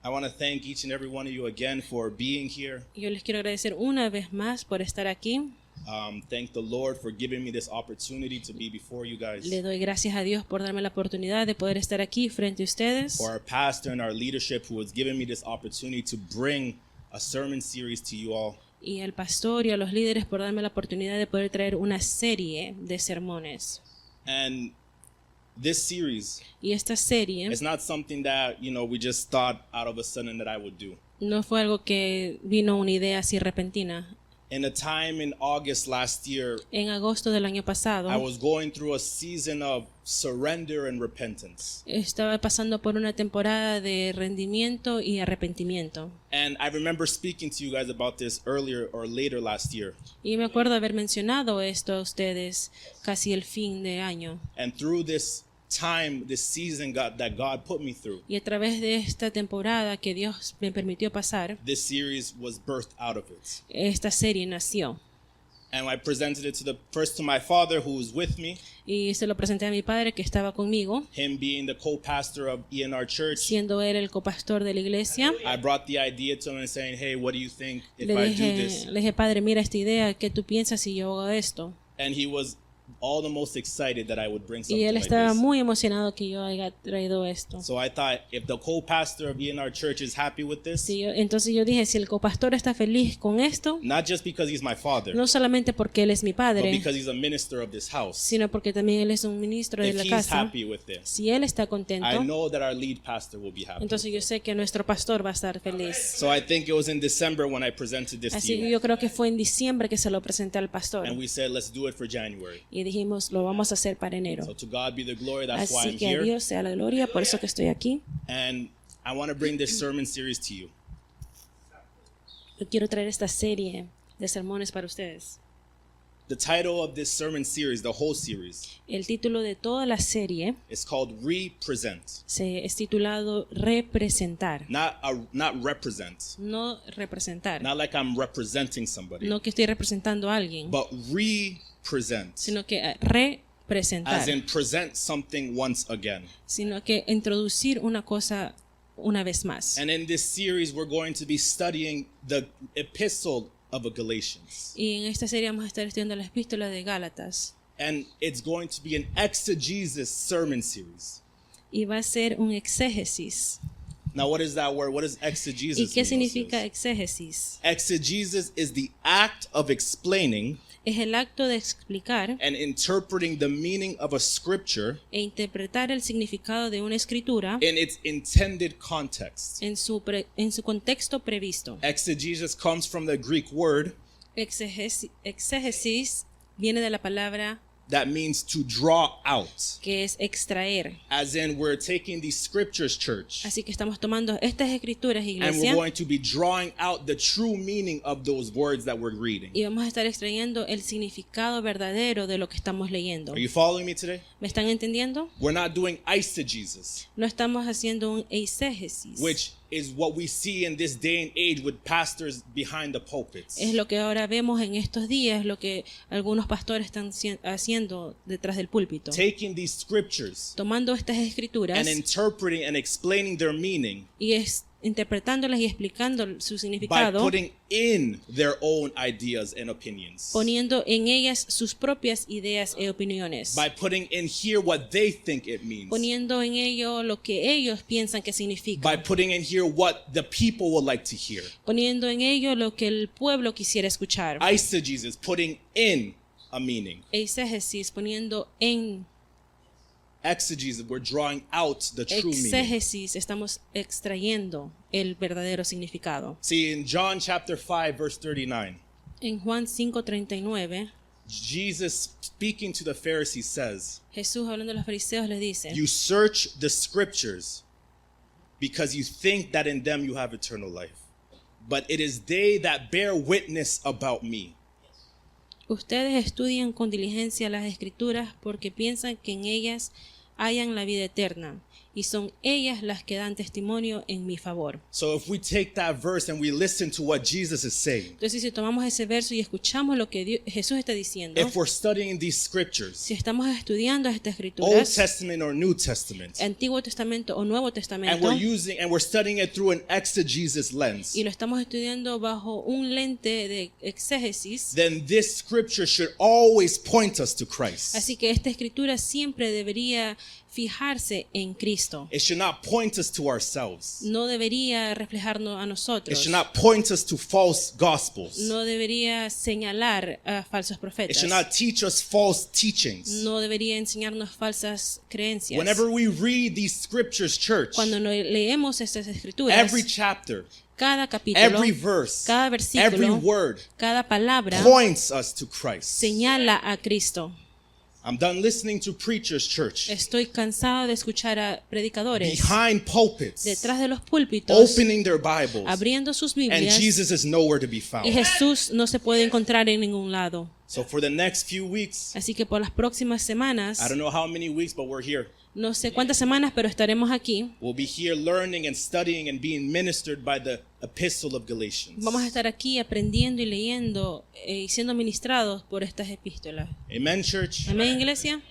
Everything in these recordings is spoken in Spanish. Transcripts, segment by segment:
I want to thank each and every one of you again for being here. Yo les quiero agradecer una vez más por estar aquí. Thank the Lord for giving me this opportunity to be before you guys. Le doy gracias a Dios por darme la oportunidad de poder estar aquí frente a ustedes. For our pastor and our leadership who has given me this opportunity to bring a sermon series to you all. Y al pastor y a los líderes por darme la oportunidad de poder traer una serie de sermones. And this series Y esta serie is not something that, we just thought out of a sudden that I would do. no fue algo que vino una idea así repentina. In a time in August last year, En agosto del año pasado I was going through a season of surrender and repentance. estaba pasando por una temporada de rendimiento y arrepentimiento. And I remember speaking to you guys about this earlier or later last year. Y me acuerdo haber mencionado esto a ustedes casi el fin de año. And through this time, this season that God put me through, Y a través de esta temporada que Dios me permitió pasar, this series was birthed out of it. esta serie nació. And I presented it first to my father, who was with me, Y se lo presenté a mi padre que estaba conmigo, him being the co-pastor of ENR Church. siendo él el copastor de la iglesia. I brought the idea to him and saying, hey, what do you think if Le I do this? dije, padre, mira esta idea, ¿qué tú piensas si yo hago esto? And he was all the most excited that I would bring something Y él like estaba this. muy emocionado que yo haya traído esto. So I thought, if the co-pastor of ENR Church is happy with this, Entonces yo dije, si el copastor está feliz con esto, not just because he's my father, no solamente porque él es mi but padre, because he's a minister of this house, sino porque también él es un ministro de if la he's casa. happy with this, Si él está I contento, know that our lead pastor will be happy. entonces yo sé que nuestro pastor va a estar feliz. So I think it was in December when I presented this to Así que you. yo creo que fue en diciembre que se lo presenté al pastor. And we said, let's do it for January. Y dijimos, lo vamos a hacer para enero. So to God be the glory, that's why Así I'm que a here. Dios sea la gloria, por eso que estoy aquí. And I want to bring this sermon series to you. Yo quiero traer esta serie de sermones para ustedes. The title of this sermon series, the whole series, El título de toda la serie is called Represent. es titulado Representar. Not represent. No representar. Not like I'm representing somebody. No que estoy representando a alguien, But represent. sino que representar. As in present something once again. Sino que introducir una cosa una vez más. And in this series, we're going to be studying the epistle of Galatians. Y en esta serie vamos a estar estudiando la epístola de Gálatas. And it's going to be an exegesis sermon series. Y va a ser un exégesis. Now, what is that word? What does exegesis ¿Y qué mean, significa Osiris? exégesis? Exegesis is the act of explaining Es el acto de explicar and interpreting the meaning of a scripture e interpretar el significado de una escritura in its intended context. en su contexto previsto. Exegesis comes from the Greek word Exégesis viene de la palabra that means to draw out. que es extraer. As in, we're taking these scriptures, church, Así que estamos tomando estas escrituras, and we're iglesia, going to be drawing out the true meaning of those words that we're reading. y vamos a estar extrayendo el significado verdadero de lo que estamos leyendo. Are you following me today? ¿Me están entendiendo? We're not doing eisegesis, No estamos haciendo un exégesis. which is what we see in this day and age with pastors behind the pulpits. Es lo que ahora vemos en estos días, lo que algunos pastores están haciendo detrás del púlpito. Taking these scriptures Tomando estas escrituras and interpreting and explaining their meaning y interpretándolas y explicando su by significado, putting in their own ideas and opinions. poniendo en ellas sus propias ideas y opiniones, By putting in here what they think it means. poniendo en ello lo que ellos piensan que significa, By putting in here what the people would like to hear. poniendo en ello lo que el pueblo quisiera escuchar. Eisegesis, putting in a meaning. Exégesis, poniendo en Exegesis, we're drawing out the true meaning. exégesis, estamos extrayendo el verdadero significado. See, in John chapter 5, verse 39, En Juan 5:39, Jesus speaking to the Pharisees says, Jesús hablando a los fariseos les dice, you search the scriptures because you think that in them you have eternal life. But it is they that bear witness about me. ustedes estudian con diligencia las escrituras porque piensan que en ellas hayan la vida eterna. y son ellas las que dan testimonio en mi favor. So if we take that verse and we listen to what Jesus is saying, Entonces, si tomamos ese verso y escuchamos lo que Jesús está diciendo, if we're studying these scriptures, si estamos estudiando estas Old escrituras, Testament or New Testament, Antiguo Testamento o Nuevo and Testamento, we're studying it through an exegesis lens, y lo estamos estudiando bajo un lente de exégesis, then this scripture should always point us to Christ. así que esta escritura siempre debería fijarse en Cristo. It should not point us to ourselves. No debería reflejarnos a It nosotros. should not point us to false gospels. No debería señalar a falsos It profetas. should not teach us false teachings. No debería enseñarnos falsas creencias. Whenever we read these scriptures, church, Cuando leemos estas escrituras, every chapter, cada capítulo, every verse, cada every versículo, word cada palabra points us to Christ. señala a Cristo. I'm done listening to preachers, church, Estoy cansado de escuchar a predicadores behind pulpits, detrás de los púlpitos opening their Bibles, abriendo sus and Biblias, Jesus is nowhere to be y found. Jesús no se puede encontrar en ningún lado. So for the next few weeks, Así que por las próximas semanas, I don't know how many weeks, but we're here. no sé cuántas semanas, pero estaremos aquí. We'll be here learning and studying and being ministered by the epistle of Galatians. Vamos a estar aquí aprendiendo y leyendo y siendo ministrados por estas epístolas. Amen, church. Amén, iglesia.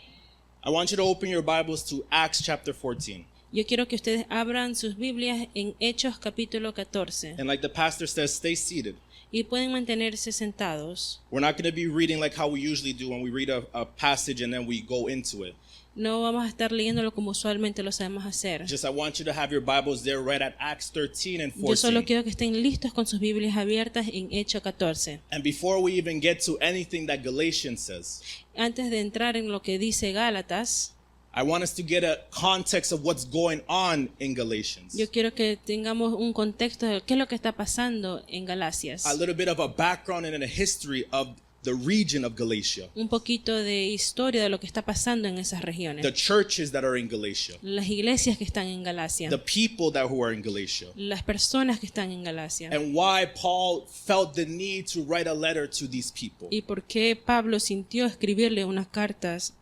I want you to open your Bibles to Acts chapter 14. Yo quiero que ustedes abran sus Biblias en Hechos capítulo 14 And like the pastor says, stay seated. y pueden mantenerse sentados. We're not going to be reading like how we usually do when we read a passage and then we go into it. No vamos a estar leyéndolo como usualmente lo sabemos hacer. Just I want you to have your Bibles there right at Acts 13 and Yo solo 14. quiero que estén listos con sus Biblias abiertas en Hechos 14. And before we even get to anything that Galatians says, Antes de entrar en lo que dice Gálatas, I want us to get a context of what's going on in Galatians. yo quiero que tengamos un contexto de qué es lo que está pasando en Galacias. A little bit of a background and a history of the region of Galatia. Un poquito de historia de lo que está pasando en esas regiones. The churches that are in Galatia. Las iglesias que están en Galacia. The people who are in Galatia. Las personas que están en Galacia. And why Paul felt the need to write a letter to these people. Y por qué Pablo sintió escribirle unas cartas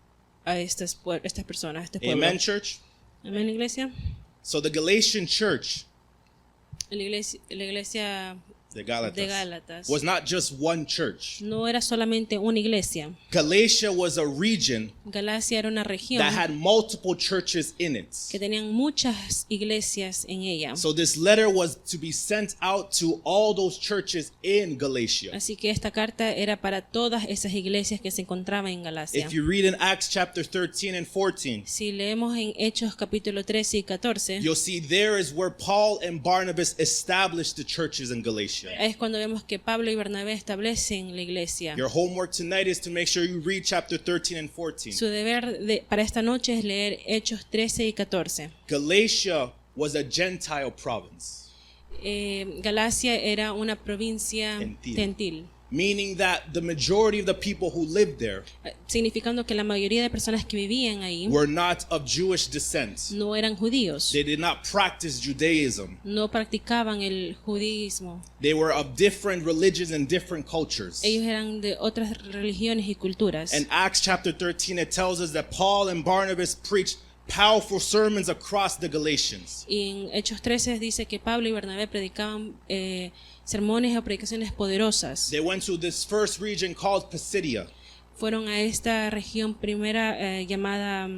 a estas personas, a este pueblo. Amen, church? Amén, iglesia. So the Galatian church, La iglesia the de Gálatas, Gálatas was not just one church. no era solamente una iglesia. Galatia was a region Galacia era una región that had multiple churches in it. que tenían muchas iglesias en ella. So this letter was to be sent out to all those churches in Galatia. Así que esta carta era para todas esas iglesias que se encontraban en Galacia. If you read in Acts chapter 13 and 14, Si leemos en Hechos capítulo 13 y 14, you'll see there is where Paul and Barnabas established the churches in Galatia. es cuando vemos que Pablo y Bernabé establecen la iglesia. Your homework tonight is to make sure you read chapter 13 and 14. Su deber para esta noche es leer Hechos 13 y 14. Galatia was a Gentile province, Galacia era una provincia Gentil. gentil, meaning that the majority of the people who lived there significando que la mayoría de personas que vivían ahí were not of Jewish descent. no eran judíos, They did not practice Judaism. no practicaban el judaísmo. They were of different religions and different cultures. Ellos eran de otras religiones y culturas. In Acts chapter 13, it tells us that Paul and Barnabas preached powerful sermons across the Galatians. Y en Hechos 13 dice que Pablo y Bernabé predicaban sermones o predicaciones poderosas. They went to this first region called Pisidia. Fueron a esta región primera llamada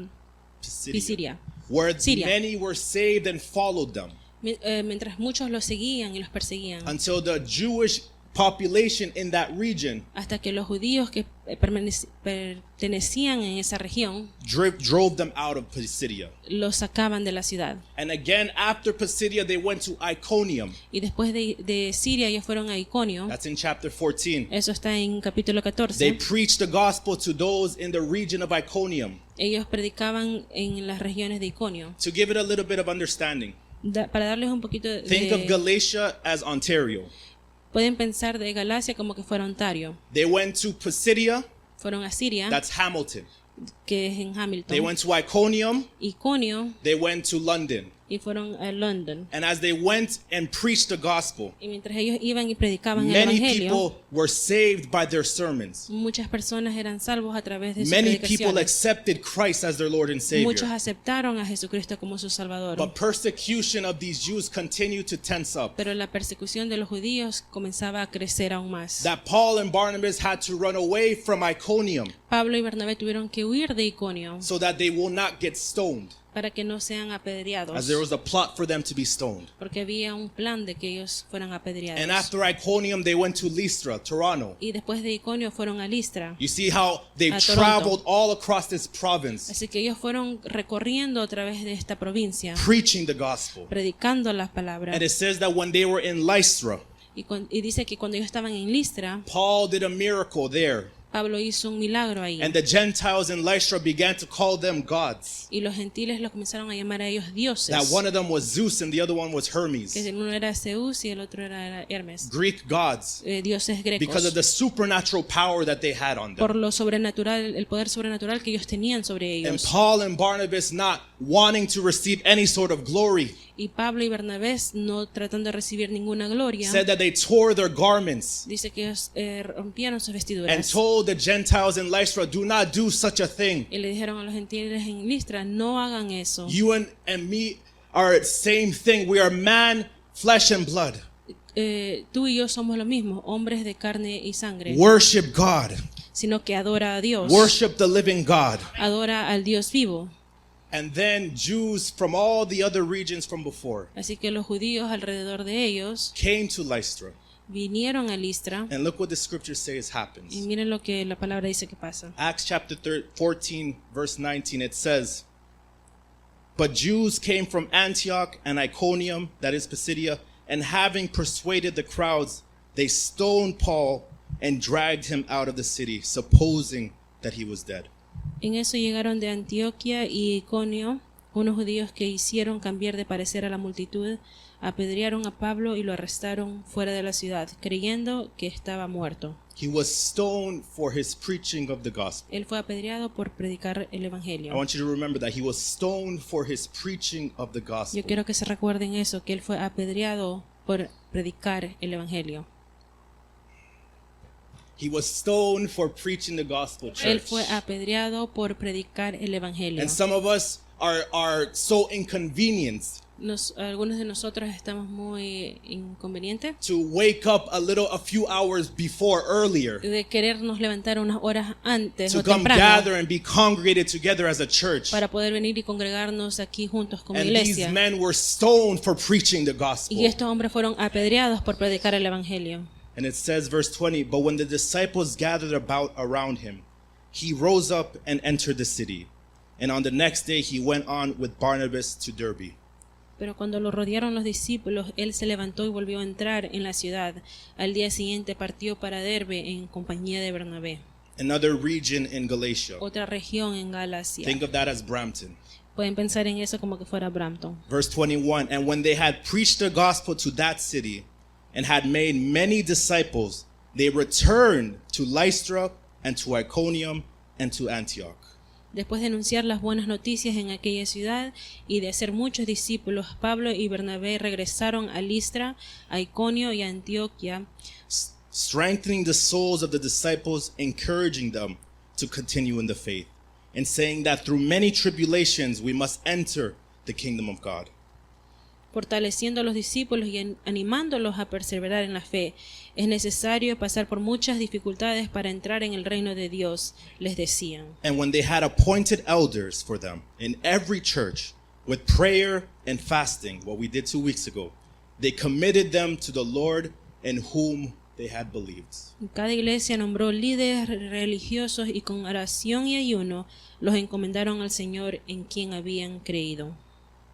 Pisidia, Where Siria. many were saved and followed them mientras muchos los seguían y los perseguían, until the Jewish population in that region hasta que los judíos que pertenecían en esa región drove them out of Pisidia. los sacaban de la ciudad. And again, after Pisidia, they went to Iconium. Y después de Siria ellos fueron a Iconio. That's in chapter 14. Eso está en capítulo They 14. preached the gospel to those in the region of Iconium. Ellos predicaban en las regiones de Iconio. To give it a little bit of understanding, Para darles un poquito think of de... Galatia as Ontario. Pueden pensar de Galacia como que fuera Ontario. They went to Pisidia, Fueron a Siria, that's Hamilton. que es en They Hamilton. went to Iconium, Iconio they went to London. y fueron a London. And as they went and preached the gospel, Y mientras ellos iban y predicaban el many evangelio, people were saved by their sermons. muchas personas eran salvos a través de sus Many people predicaciones. accepted Christ as their Lord and Muchos Savior. aceptaron a Jesucristo como su Salvador. But persecution of these Jews continued to tense up. Pero la persecución de los judíos comenzaba a crecer aún más. That Paul and Barnabas had to run away from Iconium Pablo y Bernabé tuvieron que huir de Iconio so that they will not get stoned, para que no sean apedreados, as there was a plot for them to be stoned. porque había un plan de que ellos fueran apedreados. And after Iconium, they went to Lystra, Toronto. Y después de Iconio fueron a Listra. You see how they've A Toronto. traveled all across this province, Así que ellos fueron recorriendo a través de esta provincia, preaching the gospel. predicando las palabras. And it says that when they were in Lystra, Y dice que cuando ellos estaban en Listra, Paul did a miracle there. Pablo hizo un milagro ahí. And the Gentiles in Lystra began to call them gods. Y los gentiles los comenzaron a llamar a ellos dioses. That one of them was Zeus and the other one was Hermes. Que el uno era Zeus y el otro era Hermes. Greek gods. Dioses Because of grecos. the supernatural power that they had on Por them. lo sobrenatural, el poder sobrenatural que ellos tenían sobre And ellos. Paul and Barnabas not wanting to receive any sort of glory, Y Pablo y Bernabé, no tratando de recibir ninguna gloria, said that they tore their garments dice que ellos rompieron sus and vestiduras. told the Gentiles in Lystra, do not do such a thing. Y le dijeron a los gentiles en Listra, no hagan eso. You and me are same thing. We are man, flesh and blood. Tú y yo somos lo mismo, hombres de carne y sangre, Worship God. sino que adora a Dios, Worship the living God. adora al Dios vivo. And then Jews from all the other regions from before Así que los judíos alrededor de ellos came to Lystra. vinieron a Listra, And look what the scriptures says y happens. miren lo que la palabra dice que pasa. Acts chapter 14, verse 19, it says, But Jews came from Antioch and Iconium, that is Pisidia, and having persuaded the crowds, they stoned Paul and dragged him out of the city, supposing that he was dead. En eso llegaron de Antioquia y Iconio unos judíos que hicieron cambiar de parecer a la multitud, apedrearon a Pablo y lo arrestaron fuera de la ciudad, creyendo que estaba muerto. He was stoned for his preaching of the gospel. Él fue apedreado por predicar el I evangelio. want you to remember that he was stoned for his preaching of the gospel. Yo quiero que se recuerden eso, que él fue apedreado por predicar el evangelio. He was stoned for preaching the gospel, Él church. fue apedreado por predicar el evangelio. And some of us are so inconvenienced Algunos de nosotros estamos muy inconvenientes to wake up a few hours before earlier de querernos levantar unas horas antes to o come temprano gather and be congregated together as a church. para poder venir y congregarnos aquí juntos como And these iglesia. men were stoned for preaching the gospel. Y estos hombres fueron apedreados por predicar el evangelio. And it says, verse 20, But when the disciples gathered around him, he rose up and entered the city. And on the next day he went on with Barnabas to Derbe. Pero cuando lo rodearon los discípulos, él se levantó y volvió a entrar en la ciudad. Al día siguiente partió para Derbe en compañía de Bernabé, Another region in Galatia. otra región en Galacia. Think of that as Brampton. Pueden pensar en eso como que fuera Brampton. Verse 21, And when they had preached the gospel to that city and had made many disciples, they returned to Lystra and to Iconium and to Antioch. Después de anunciar las buenas noticias en aquella ciudad y de hacer muchos discípulos, Pablo y Bernabé regresaron a Listra, a Iconio y a Antioquia, Strengthening the souls of the disciples, encouraging them to continue in the faith, and saying that through many tribulations we must enter the kingdom of God. fortaleciendo a los discípulos y animándolos a perseverar en la fe. Es necesario pasar por muchas dificultades para entrar en el reino de Dios, les decían. And when they had appointed elders for them in every church with prayer and fasting, what we did 2 weeks ago, they committed them to the Lord in whom they had believed. Cada iglesia nombró líderes religiosos y con oración y ayuno los encomendaron al Señor en quien habían creído.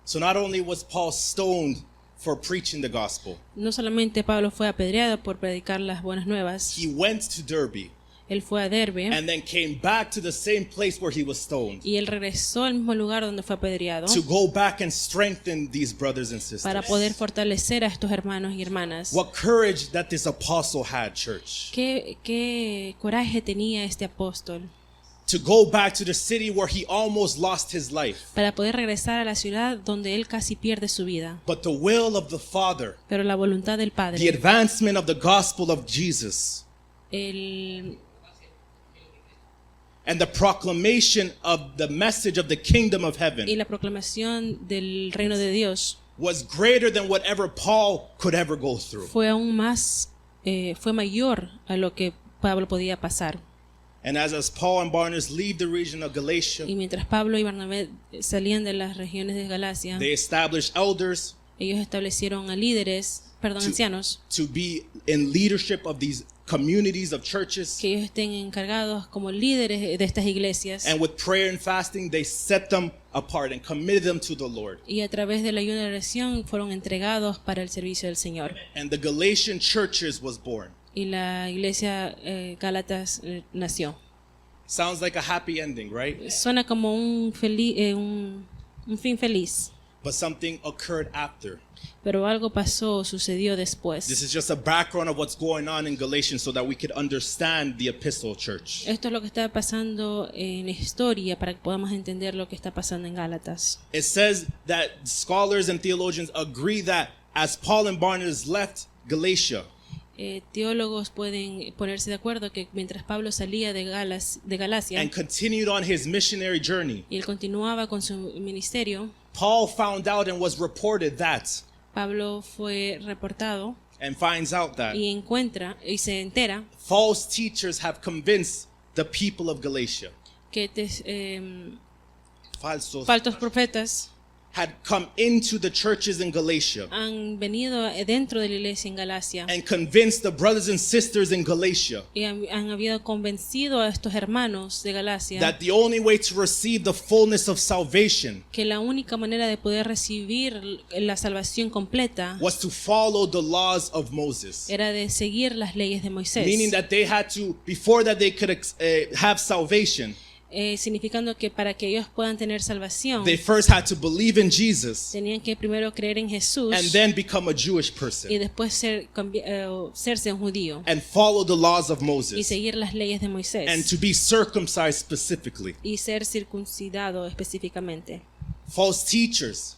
So not only was Paul stoned for preaching the gospel, No solamente Pablo fue apedreado por predicar las buenas nuevas, he went to Derbe él fue a Derbe and then came back to the same place where he was stoned y él regresó al mismo lugar donde fue apedreado to go back and strengthen these brothers and sisters. para poder fortalecer a estos hermanos y hermanas. What courage that this apostle had, church. ¿Qué coraje tenía este apóstol? to go back to the city where he almost lost his life. para poder regresar a la ciudad donde él casi pierde su vida. But the will of the Father, Pero la voluntad del the Padre, advancement of the gospel of Jesus, el, and the proclamation of the message of the kingdom of y heaven la proclamación del reino de Dios was greater than whatever Paul could ever go through. fue aún más, fue mayor a lo que Pablo podía pasar. And as Paul and Barnabas leave the region of Galatia, Y mientras Pablo y Bernabé salían de las regiones de Galacia, they established elders ellos establecieron a líderes, ancianos, to be in leadership of these communities of churches. que ellos estén encargados como líderes de estas iglesias. And with prayer and fasting, they set them apart and committed them to the Lord. Y a través del ayuno y la oración fueron entregados para el servicio del Señor. And the Galatian churches was born. Y la iglesia Gálatas nació. Sounds like a happy ending, right? Suena como un fin feliz, But something occurred after. pero algo pasó, sucedió This después. is just a background of what's going on in Galatians so that we could understand the epistle church. Esto es lo que está pasando en la historia para que podamos entender lo que está pasando en Gálatas. It says that scholars and theologians agree that as Paul and Barnabas left Galatia, Teólogos pueden ponerse de acuerdo que mientras Pablo salía de Galacia and continued on his missionary journey, y él continuaba con su ministerio, Paul found out and was reported that, Pablo fue reportado and finds out that y se entera false teachers have convinced the people of Galatia. que Falsos falsos profetas had come into the churches in Galatia han venido dentro de la iglesia en Galacia and convinced the brothers and sisters in Galatia y han habido convencido a estos hermanos de Galacia that the only way to receive the fullness of salvation que la única manera de poder recibir la salvación completa was to follow the laws of Moses. era de seguir las leyes de Moisés, Meaning that they had to, before that they could have salvation, significando que para que ellos puedan tener salvación they first had to believe in Jesus tenían que primero creer en Jesús and then become a Jewish y person después serse un judío and follow the laws of y Moses seguir las leyes de and Moisés to be circumcised specifically. y ser circuncidado específicamente. False teachers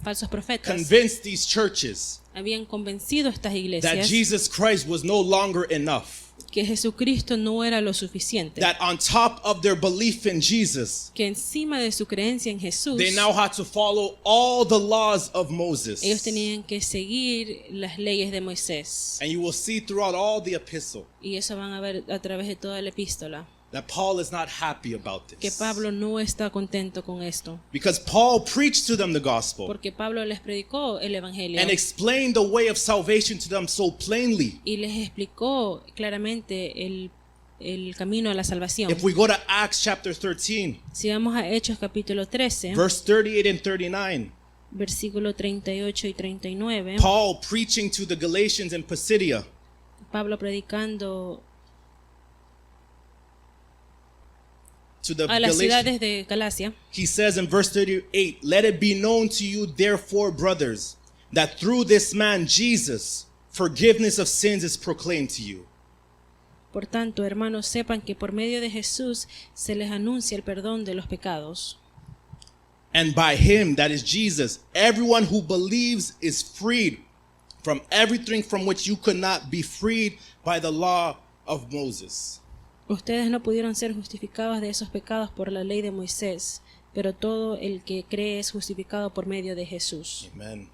Falsos profetas convinced these churches habían convencido a estas that iglesias Jesus Christ was no longer enough. que Jesucristo no era lo suficiente, That on top of their belief in Jesus, que encima de su creencia en Jesús they now had to follow all the laws of Moses. ellos tenían que seguir las leyes de Moisés. And you will see throughout all the epistle Y eso van a ver a través de toda la epístola, that Paul is not happy about que this. Pablo no está contento con esto, Because Paul preached to them the gospel porque Pablo les predicó el evangelio and explained the way of salvation to them so plainly. y les explicó claramente el camino a la salvación. If we go to Acts chapter 13, Si vamos a Hechos capítulo 13, verse 38 and 39, versículo 38 y 39, Paul preaching to the Galatians in Pisidia, Pablo predicando to the a las Galatians, ciudades de Galacia, he says in verse 38, "Let it be known to you, therefore, brothers, that through this man Jesus, forgiveness of sins is proclaimed to you." por tanto, hermanos, sepan que por medio de Jesús se les anuncia el perdón de los pecados. And by him, that is Jesus, everyone who believes is freed from everything from which you could not be freed by the law of Moses. Ustedes no pudieron ser justificados de esos pecados por la ley de Moisés, pero todo el que cree es justificado por medio de Jesús. Amen.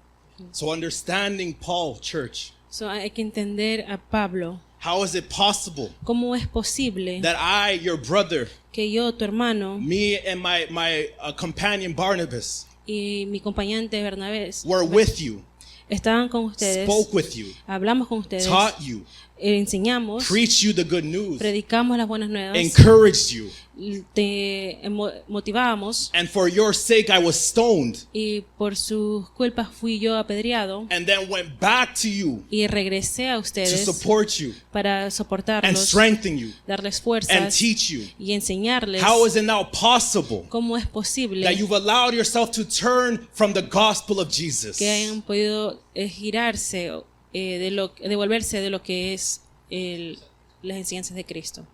So understanding Paul, church, So, hay que entender a Pablo. how is it possible ¿Cómo es posible that I, your brother, que yo, tu hermano, me and my companion Barnabas y mi compañante Bernabé were with you, estaban con ustedes, spoke with you, hablamos con ustedes, taught you, enseñamos, preached you the good news, predicamos las buenas nuevas, encouraged you, te motivábamos and for your sake I was stoned, y por sus culpas fui yo apedreado and then went back to you y regresé a to ustedes support you para and soportarlos, strengthen you darles and fuerzas teach you. y enseñarles. How is it now possible ¿Cómo es posible that you've allowed yourself to turn from the gospel of Jesus? que hayan podido devolverse de lo que es las enseñanzas de Cristo?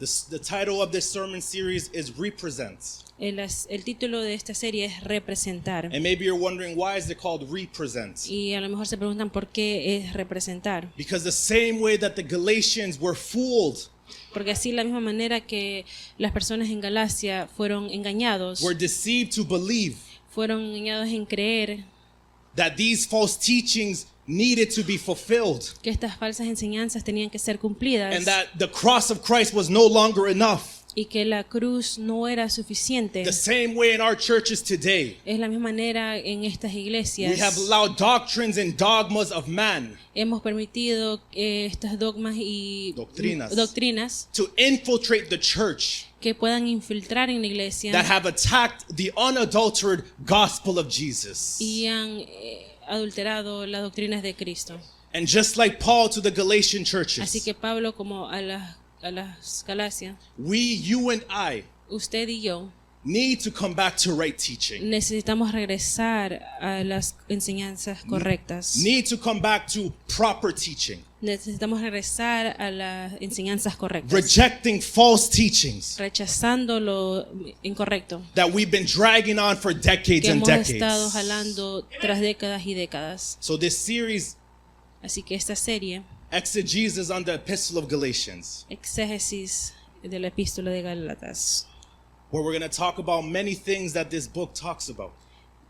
The title of this sermon series is Represent. El título de esta serie es Representar. And maybe you're wondering, why is it called Represent? Y a lo mejor se preguntan por qué es representar. Because the same way that the Galatians were fooled, Porque así, la misma manera que las personas en Galacia fueron engañados to believe en creer that these false teachings needed to be fulfilled, que estas falsas enseñanzas tenían que ser cumplidas and that the cross of Christ was no longer enough. y que la cruz no era suficiente. The same way in our churches today, Es la misma manera en estas iglesias. we have allowed doctrines and dogmas of man Hemos permitido estos dogmas y doctrinas to infiltrate the church que puedan infiltrar en la iglesia that have attacked the unadulterated gospel of Jesus. y han adulterado las doctrinas de Cristo. And just like Paul to the Galatian Así churches, que Pablo, como a las Galacias, you and I usted y yo need to come back to right teaching. necesitamos regresar a las enseñanzas correctas. Need to come back to proper teaching. Necesitamos regresar a las enseñanzas correctas. Rejecting false teachings Rechazando lo incorrecto that we've been dragging on for decades que and hemos estado decades. jalando tras décadas y décadas. So this series, Así que esta serie, exegesis on the Epistle of Galatians, exégesis de la epístola de Gálatas, where we're going to talk about many things that this book talks about.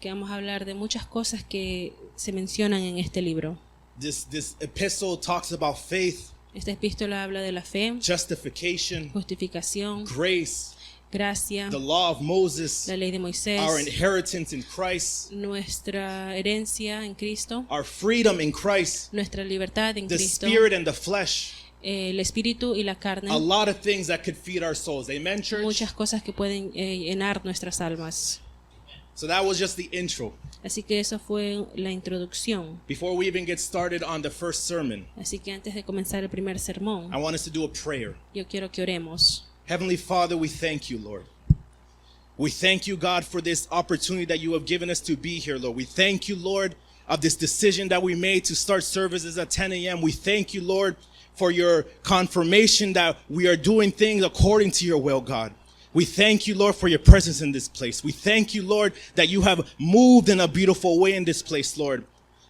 que vamos a hablar de muchas cosas que se mencionan en este libro. This epistle talks about faith, Esta epístola habla de la fe, justification, justificación, grace, gracia, the law of Moses, la ley de Moisés, our inheritance in Christ, nuestra herencia en Cristo, our freedom in Christ, nuestra libertad en the Cristo, spirit and the flesh, el espíritu y la carne, a lot of things that could feed our souls. Amen, church? muchas cosas que pueden llenar nuestras almas. So that was just the intro. Así que eso fue la introducción. Before we even get started on the first sermon, Así que antes de comenzar el primer sermón, I want us to do a prayer. yo quiero que oremos. Heavenly Father, we thank you, Lord. We thank you, God, for this opportunity that you have given us to be here, Lord. We thank you, Lord, of this decision that we made to start services at 10 a.m. We thank you, Lord, for your confirmation that we are doing things according to your will, God. We thank you, Lord, for your presence in this place. We thank you, Lord, that you have moved in a beautiful way in this place, Lord.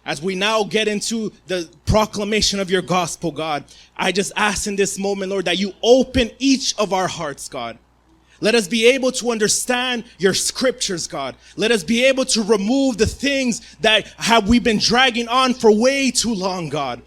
As we now get into the proclamation of your gospel, God, I just ask in this moment, Lord, that you open each of our hearts, God. Let us be able to understand your scriptures, God. Let us be able to remove the things that we've been dragging on for way too long, God.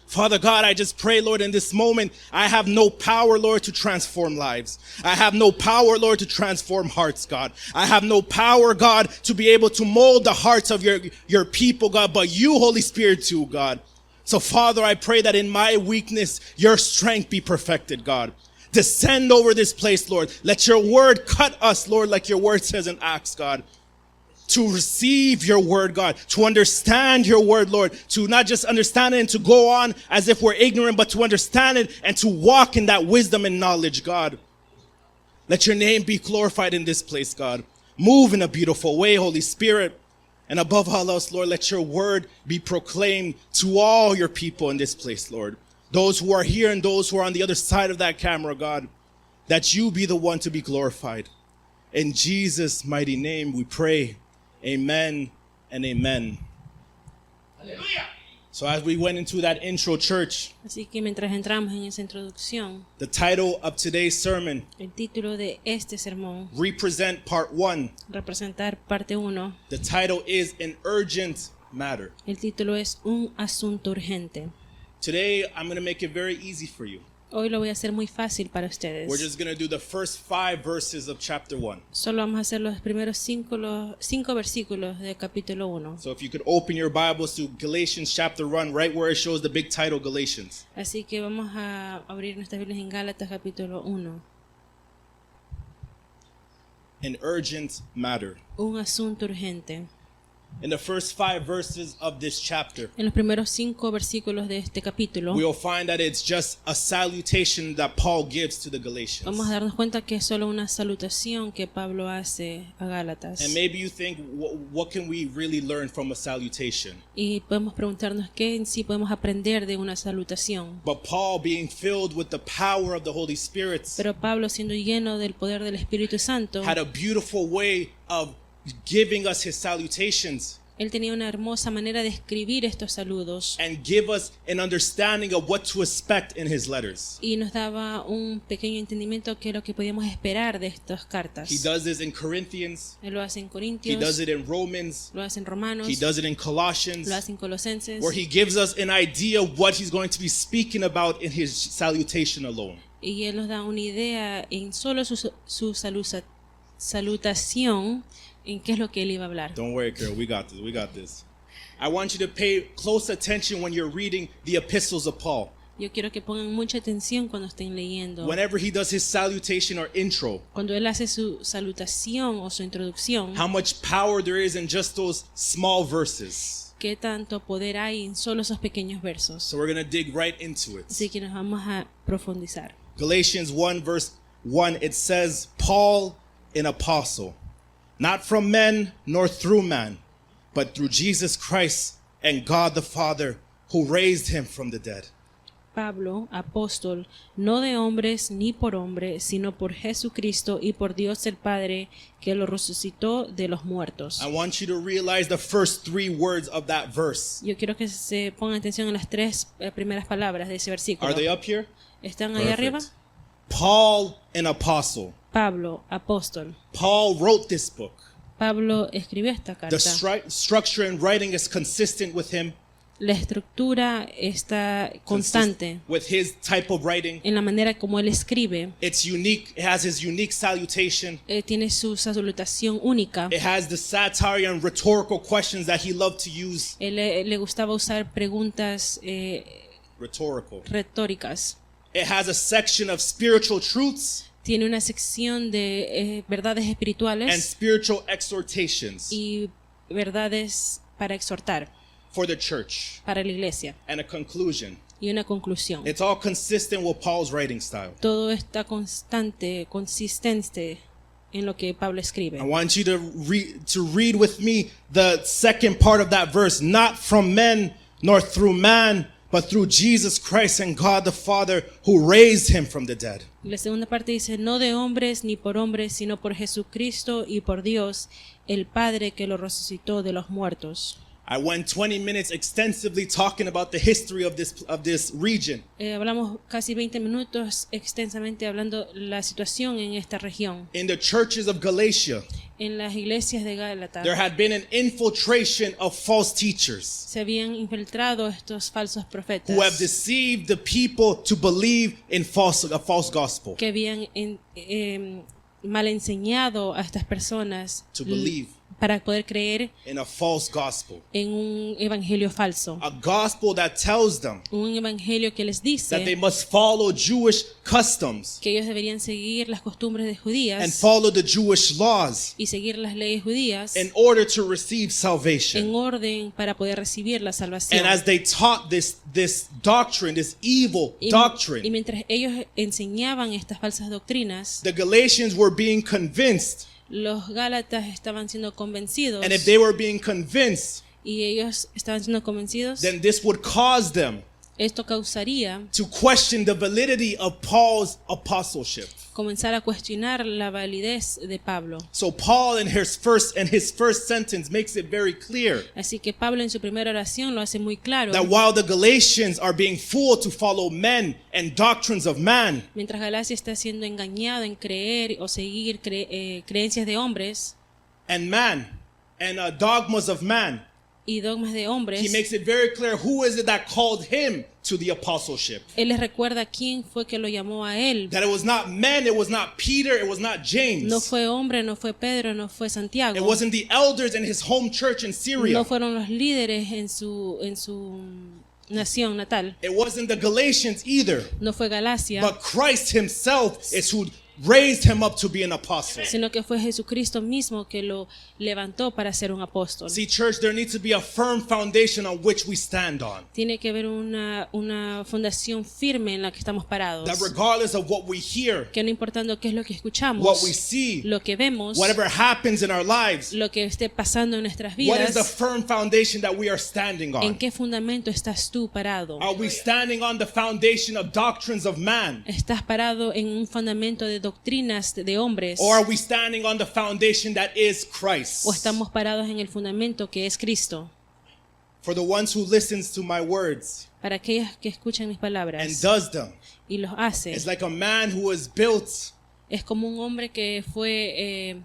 Father God, I just pray, Lord, in this moment, I have no power, Lord, to transform lives. I have no power, Lord, to transform hearts, God. I have no power, God, to be able to mold the hearts of your people, God, but you, Holy Spirit, too, God. So, Father, I pray that in my weakness, your strength be perfected, God. Descend over this place, Lord. Let your word cut us, Lord, like your word says in Acts, God. To receive your word, God, to understand your word, Lord, to not just understand it and to go on as if we're ignorant, but to understand it and to walk in that wisdom and knowledge, God. Let your name be glorified in this place, God. Move in a beautiful way, Holy Spirit. And above all else, Lord, let your word be proclaimed to all your people in this place, Lord. Those who are here and those who are on the other side of that camera, God, that you be the one to be glorified. In Jesus' mighty name we pray. Amen and amen. Hallelujah. So as we went into that intro, church, Así que mientras entramos en esa introducción, the title of today's sermon, el título de este sermón, Represent Part 1. Representar parte 1, The title is An Urgent Matter. el título es Un asunto urgente. Today, I'm going to make it very easy for you. Hoy lo voy a hacer muy fácil para ustedes. We're just going to do the first 5 verses of chapter 1. Solo vamos a hacer los primeros cinco versículos del capítulo 1. So if you could open your Bibles to Galatians chapter 1, right where it shows the big title, Galatians. Así que vamos a abrir nuestras Biblias en Gálatas capítulo 1. An urgent matter. Un asunto urgente. In the first 5 verses of this chapter, En los primeros 5 versículos de este capítulo, we will find that it's just a salutation that Paul gives to the vamos a Galatians. darnos cuenta que es solo una salutación que Pablo hace a Gálatas. And maybe you think, what can we really learn from a salutation? Y podemos preguntarnos qué en sí podemos aprender de una salutación. But Paul, being filled with the power of the Holy Spirit, Pero Pablo, siendo lleno del poder del Espíritu Santo, had a beautiful way of giving us his salutations él tenía una hermosa manera de escribir estos saludos and give us an understanding of what to expect in his letters. y nos daba un pequeño entendimiento de lo que podíamos esperar de estas cartas. He does this in Corinthians, Él lo hace en he does Corintios, it in Romans, lo hace en Romanos, he does it in Colossians, lo hace en Colosenses, where he gives us an idea of what he's going to be speaking about in his salutation alone. y él nos da una idea en solo su salutación en qué es lo que él iba a hablar. Don't worry, Carol, we got this, we got this. I want you to pay close attention when you're reading the epistles of Paul. Yo quiero que pongan mucha atención cuando estén leyendo. Whenever he does his salutation or intro, Cuando él hace su salutación o su introducción, how much power there is in just those small verses. qué tanto poder hay en solo esos pequeños versos. So we're going to dig right into it. Así que nos vamos a profundizar. Galatians 1 verse 1, it says, Paul, an apostle, not from men nor through man, but through Jesus Christ and God the Father, who raised him from the dead. Pablo, apóstol, no de hombres ni por hombre, sino por Jesucristo y por Dios el Padre, que lo resucitó de los muertos. I want you to realize the first 3 words of that verse. Yo quiero que se pongan atención en las 3 primeras palabras de ese versículo. Are they up here? ¿Están ahí arriba? Paul, an apostle. Pablo, apóstol. Paul wrote this book. Pablo escribió esta The carta. structure and writing is consistent with him, La estructura está constante with his type of writing. en la manera como él escribe. It's unique. It has his unique salutation. Tiene su salutación única. It has the satire and rhetorical questions that he loved to use. Él le gustaba usar preguntas Rhetorical. retóricas. It has a section of spiritual truths Tiene una sección de verdades and espirituales spiritual exhortations y verdades para exhortar, for the church, para la iglesia, and a conclusion. y una conclusión. It's all consistent with Paul's writing style. Todo está consistente en lo que Pablo escribe. I want you to read with me the second part of that verse. Not from men nor through man, but through Jesus Christ and God the Father, who raised him from the dead. La segunda parte dice, no de hombres ni por hombres, sino por Jesucristo y por Dios, el Padre que lo resucitó de los muertos. I went 20 minutes extensively talking about the history of this region. Hablamos casi 20 minutos extensamente hablando la situación en esta región. In the churches of Galatia, En las iglesias de Gálata there had been an infiltration of false teachers se habían infiltrado estos falsos profetas who have deceived the people to believe in a false gospel. que habían mal enseñado a estas personas To believe para poder creer in a false gospel. en un evangelio falso. A gospel that tells them Un evangelio que les that they dice must follow Jewish customs que ellos deberían seguir las costumbres de and judías follow the Jewish laws y seguir las leyes judías in order to receive en salvation. orden para poder recibir la salvación. And as they taught this doctrine, this evil Y doctrine, mientras ellos enseñaban estas falsas doctrinas, the Galatians were being convinced. los gálatas estaban siendo convencidos, And if they were being convinced, y ellos estaban siendo convencidos, then this would cause them esto causaría to question the validity of Paul's apostleship. comenzar a cuestionar la validez de Pablo. So Paul in his first sentence makes it very clear Así que Pablo en su primera oración lo hace muy claro. that while the Galatians are being fooled to follow men and doctrines of man, Mientras Galacia está siendo engañado en creer o seguir creencias de hombres and dogmas of man, y dogmas de he hombres, makes it very clear who is it that called him to the apostleship. él les recuerda quién fue que lo llamó a él. That it was not men, it was not Peter, it was not James. No fue hombre, no fue Pedro, no fue It Santiago. wasn't the elders in his home church in Syria. No fueron los líderes en su nación natal. It wasn't the Galatians either. No fue Galacia, But Christ himself is who raised him up to be an apostle. sino que fue Jesucristo mismo que lo levantó para ser un apóstol. See, church, there needs to be a firm foundation on which we stand on. Tiene que haber una fundación firme en la que estamos parados. That regardless of what we hear, Que no importando qué es lo que escuchamos, what we see, lo que vemos, whatever happens in our lives, lo que esté pasando en nuestras what is the vidas, firm foundation that we are standing ¿en on? qué fundamento estás tú parado? Are we standing on the foundation of doctrines of man? ¿Estás parado en un fundamento de doctrinas de hombres? Or are we standing on the foundation that is Christ? ¿O estamos parados en el fundamento que es Cristo? For the ones who listens to my words Para aquellos que escuchan mis and palabras does them, y los hace, it's like a man who has built es como un hombre que fue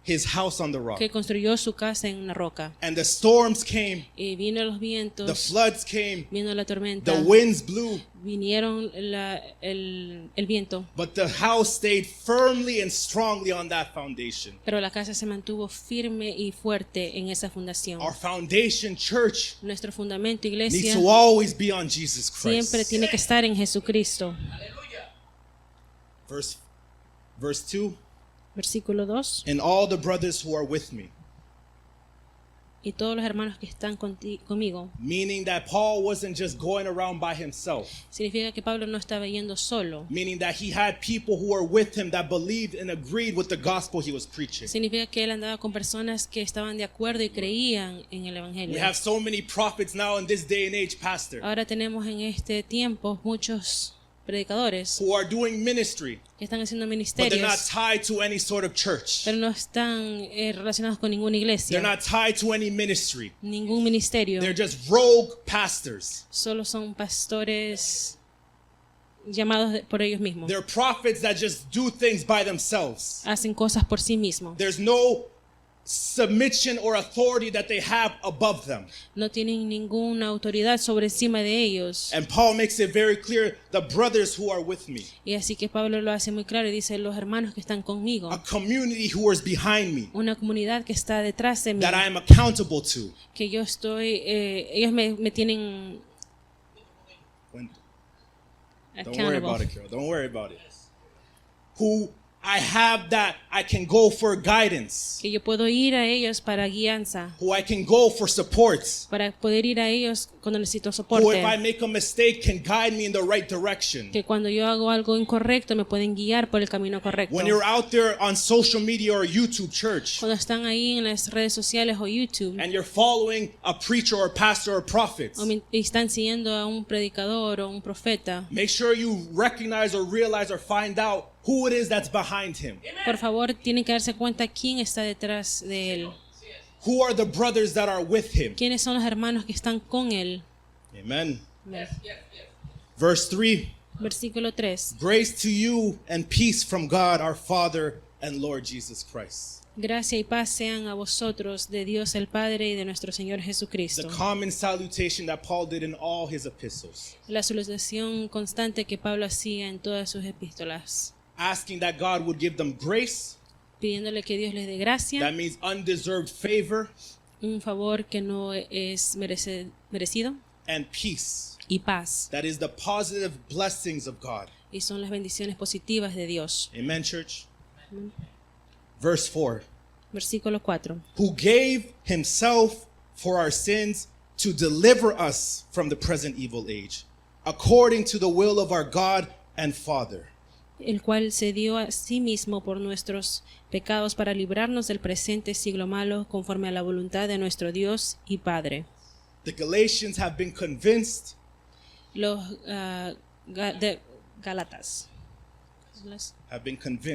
his house on the rock. que construyó su casa en una roca. And the storms came, Y vino los the vientos, floods came, vino la tormenta, the winds blew, vinieron el viento, but the house stayed firmly and strongly on that foundation. pero la casa se mantuvo firme y fuerte en esa fundación. Our foundation, church, Nuestro fundamento, needs iglesia, to always be on Jesus siempre Christ. tiene que estar en Jesucristo. Verse 2, Versículo 2. and all the brothers who are with me. Y todos los hermanos que están conmigo. Meaning that Paul wasn't just going around by himself. Significa que Pablo no estaba yendo solo. Meaning that he had people who were with him that believed and agreed with the gospel he was preaching. Significa que él andaba con personas que estaban de acuerdo y creían en el We evangelio. have so many prophets now in this day and age, Pastor, Ahora tenemos en este tiempo muchos predicadores who are doing ministry, que están haciendo but they're not ministerios, tied to any sort of church. pero no están relacionados con ninguna They're iglesia, not tied to any ministry. ningún ministerio. They're just rogue pastors. Solo son pastores llamados por ellos mismos. They're prophets that just do things by themselves. Hacen cosas por sí mismos. There's no submission or authority that they have above them. No tienen ninguna autoridad sobre encima de ellos. And Paul makes it very clear, the brothers who are with me, Y así que Pablo lo hace muy claro y dice, los hermanos que están conmigo, a community who is behind me, una comunidad que está detrás de mí, that I am accountable to. que yo estoy, ellos me tienen Don't worry about accountable, it, Carol. Don't worry about it. Who I have that I can go for guidance, que yo puedo ir a ellos para guianza, who I can go for support, para poder ir a ellos cuando necesito who soporte, if I make a mistake can guide me in the right direction. que cuando yo hago algo incorrecto me pueden guiar por el camino correcto. When you're out there on social media or YouTube, church, Cuando están ahí en las redes sociales o YouTube and you're following a preacher or pastor or prophet, y están siguiendo a un predicador o un profeta, make sure you recognize or realize or find out who it is that's behind him. por favor tienen que darse cuenta quién está detrás de él, Who are the brothers that are with him? quiénes son los hermanos que están con él. Amen. Verse 3, Versículo 3. grace to you and peace from God our Father and Lord Jesus Christ. Gracia y paz sean a vosotros de Dios el Padre y de nuestro Señor The Jesucristo. common salutation that Paul did in all his epistles, La salutación constante que Pablo hacía en todas sus epístolas, asking that God would give them grace, pidiéndole que Dios les dé gracia, that means undeserved favor, un favor que no es merecido, and peace, y paz, that is the positive blessings of God. y son las bendiciones positivas de Dios. Amen, church? Verse 4, Versículo 4. who gave himself for our sins to deliver us from the present evil age, according to the will of our God and Father. El cual se dio a sí mismo por nuestros pecados para librarnos del presente siglo malo, conforme a la voluntad de nuestro Dios y Padre. The Galatians have been convinced Los de Gálatas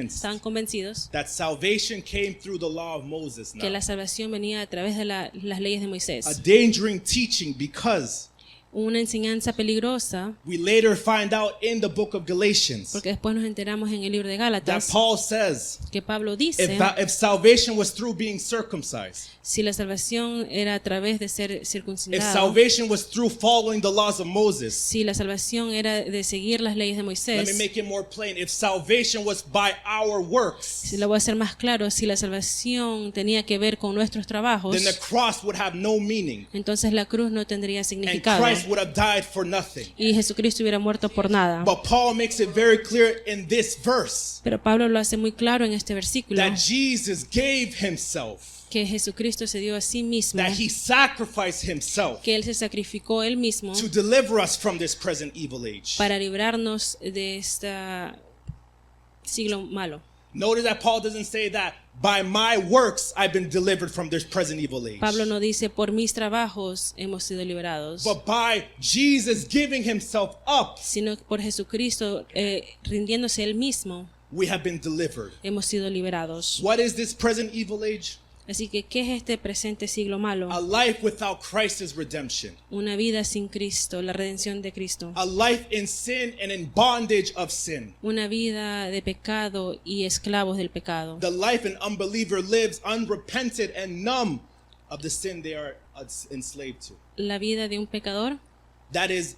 estaban convencidos that salvation came through the law of Moses now. que la salvación venía a través de las leyes de A Moisés. dangering teaching, because Una enseñanza peligrosa, we later find out in the book of Galatians porque después nos enteramos en el libro de that Gálatas Paul says que Pablo dice, if salvation was through being circumcised, si la salvación era a través de ser if circuncidado, salvation was through following the laws of Moses, si la salvación era de seguir las leyes de let me Moisés, make it more plain. If salvation was by our works, si lo voy a hacer más claro, si la salvación tenía que ver con nuestros trabajos, then the cross would have no meaning. entonces la cruz no tendría And significado. Christ Christ would have died for nothing. y Jesucristo hubiera muerto por nada. But Paul makes it very clear in this verse Pero Pablo lo hace muy claro en este versículo, that Jesus gave himself, que Jesucristo se dio a sí mismo, that he sacrificed himself que Él se sacrificó Él mismo to deliver us from this present evil age. para librarnos de este siglo malo. Notice that Paul doesn't say that by my works I've been delivered from this present evil age. Pablo no dice, por mis trabajos hemos sido liberados, But by Jesus giving himself up, sino por Jesucristo rindiéndose Él mismo, we have been delivered. hemos sido liberados. What is this present evil age? Así que, ¿qué es este presente siglo malo? A life without Christ's redemption. Una vida sin Cristo, la redención de Cristo. A life in sin and in bondage of sin. Una vida de pecado y esclavos del pecado. The life an unbeliever lives unrepented and numb of the sin they are enslaved to. La vida de un pecador That is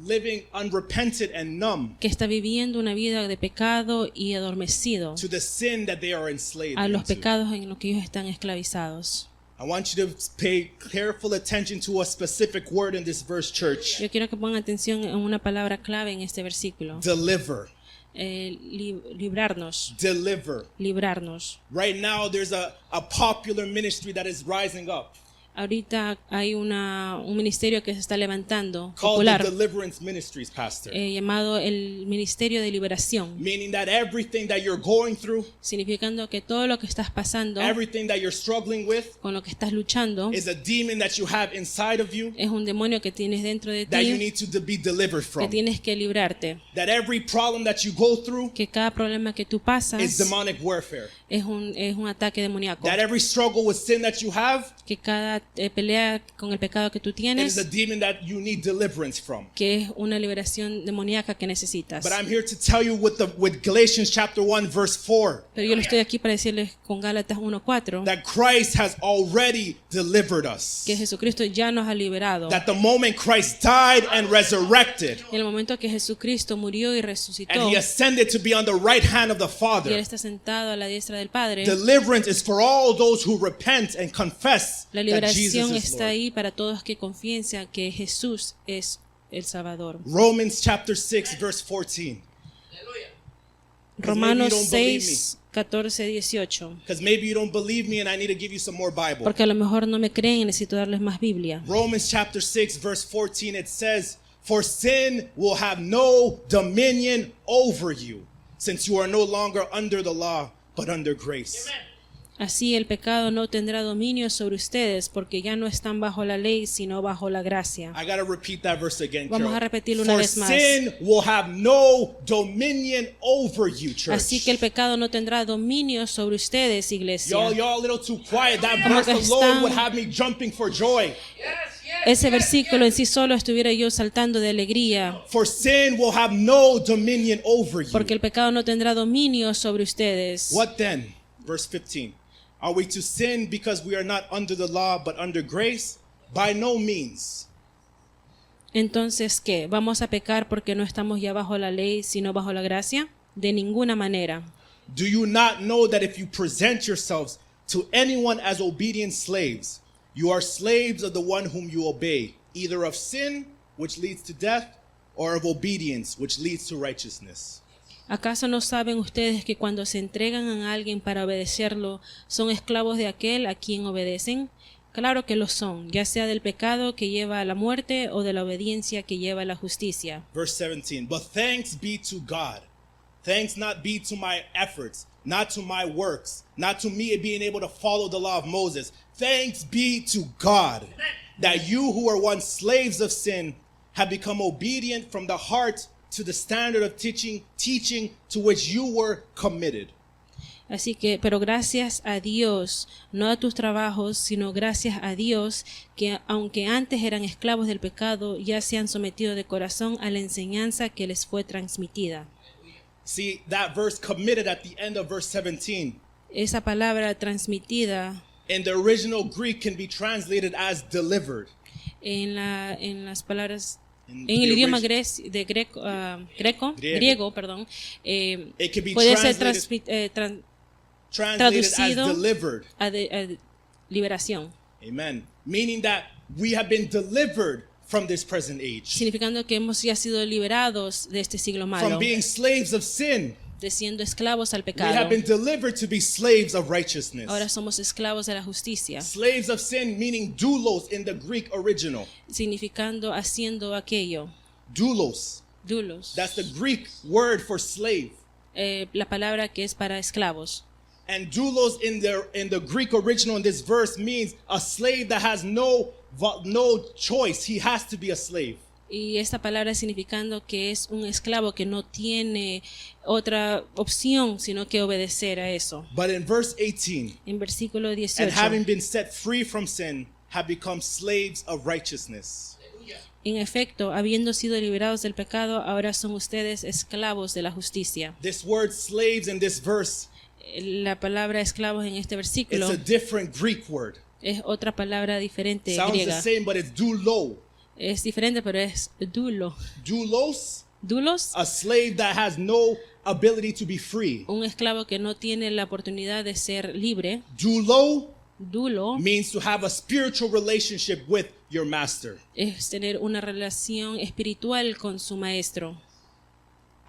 living unrepented and numb que está viviendo una vida de pecado y adormecido to the sin that they are enslaved a los into. pecados en los que ellos están esclavizados. I want you to pay careful attention to a specific word in this verse, church. Yo quiero que pongan atención en una palabra clave en este versículo. Deliver. Librarnos. Deliver. Librarnos. Right now, there's a popular ministry that is rising up Ahorita hay un ministerio que se está levantando, called the popular, Deliverance Ministries, Pastor. llamado el Ministerio de Liberación, Meaning that everything that you're going through, significando que todo lo que estás pasando, everything that you're struggling with, con lo que estás luchando, is a demon that you have inside of you es un demonio que tienes dentro de that you ti need to be delivered que from. tienes que librarte. That every problem that you go through Que cada problema que tú pasas is demonic warfare. es un ataque demoníaco. That every struggle with sin that you have, Que cada pelea con el pecado que tú it is a tienes, demon that you need deliverance from. que es una liberación demoníaca que necesitas. But I'm here to tell you with Galatians chapter 1 verse 4 Pero yo lo estoy aquí para decirles con Gálatas 1:4 that Christ has already delivered us. que Jesucristo ya nos ha liberado. That the moment Christ died and resurrected En el momento que Jesucristo murió y resucitó and he ascended to be on the right hand of the y Él Father, está sentado a la diestra del Padre, deliverance is for all those who repent and confess la that Jesus liberación is está Lord. ahí para todos que confiesan que Jesús es el Salvador. Romans chapter 6 verse 14. Romanos don't believe 6:14-18. Because maybe you don't believe me and I need to give you some more Bible. Porque a lo mejor no me creen y necesito darles más Biblia. Romans chapter 6 verse 14, it says, "For sin will have no dominion over you, since you are no longer under the law, but under grace." Así el pecado no tendrá dominio sobre ustedes, porque ya no están bajo la ley, sino bajo la gracia. I got to repeat that verse again, Vamos Carol. a repetirlo una For vez más. sin will have no dominion over you, church. Así que el pecado no tendrá dominio sobre ustedes, iglesia. Y'all a little too quiet. That Como verse que alone están- would have me jumping for joy. Ese versículo en sí solo estuviera yo saltando de alegría, For sin will have no dominion over you. porque el pecado no tendrá dominio sobre ustedes. What then? Verse 15. Are we to sin because we are not under the law but under grace? By no means. Entonces, ¿qué? ¿Vamos a pecar porque no estamos ya bajo la ley, sino bajo la gracia? De ninguna manera. Do you not know that if you present yourselves to anyone as obedient slaves, you are slaves of the one whom you obey, either of sin, which leads to death, or of obedience, which leads to righteousness? ¿Acaso no saben ustedes que cuando se entregan a alguien para obedecerlo, son esclavos de aquel a quien obedecen? Claro que lo son, ya sea del pecado que lleva a la muerte o de la obediencia que lleva a la justicia. Verse 17. But thanks be to God. Thanks not be to my efforts, not to my works, not to me being able to follow the law of Moses. Thanks be to God that you who were once slaves of sin have become obedient from the heart to the standard of teaching to which you were committed. Así que, pero gracias a Dios, no a tus trabajos, sino gracias a Dios, que aunque antes eran esclavos del pecado, ya se han sometido de corazón a la enseñanza que les fue transmitida. See, that verse committed at the end of verse 17. Esa palabra transmitida In the original Greek can be translated as delivered. en las palabras In en el the idioma Griego. griego, perdón, It can be puede ser translated as traducido delivered. a liberación. Amen. Meaning that we have been delivered from this present age, significando que hemos ya sido liberados de este siglo malo, from being slaves of sin. de siendo esclavos al We have pecado. been delivered to be slaves of righteousness. Ahora somos esclavos de la justicia, Slaves of sin, meaning doulos in the Greek original. significando haciendo aquello. Doulos. Doulos, That's the Greek word for slave. la palabra que es para esclavos. And doulos in the Greek original in this verse means a slave that has no choice. He has to be a slave. Y esta palabra significando que es un esclavo que no tiene otra opción sino que obedecer a eso. But in verse 18, En versículo and 18, having been set free from sin, have become slaves of righteousness. en efecto, habiendo sido liberados del pecado, ahora son ustedes esclavos de la justicia. This word slaves in this verse, La palabra esclavos en este it's versículo a different Greek word. es otra palabra diferente Sounds the griega. same, but it's doulo. Es diferente, pero es dulo. Doulos, Dulos, a slave that has no ability to be free. un esclavo que no tiene la oportunidad de ser libre. Doulo Dulo means to have a spiritual relationship with your master. es tener una relación espiritual con su maestro.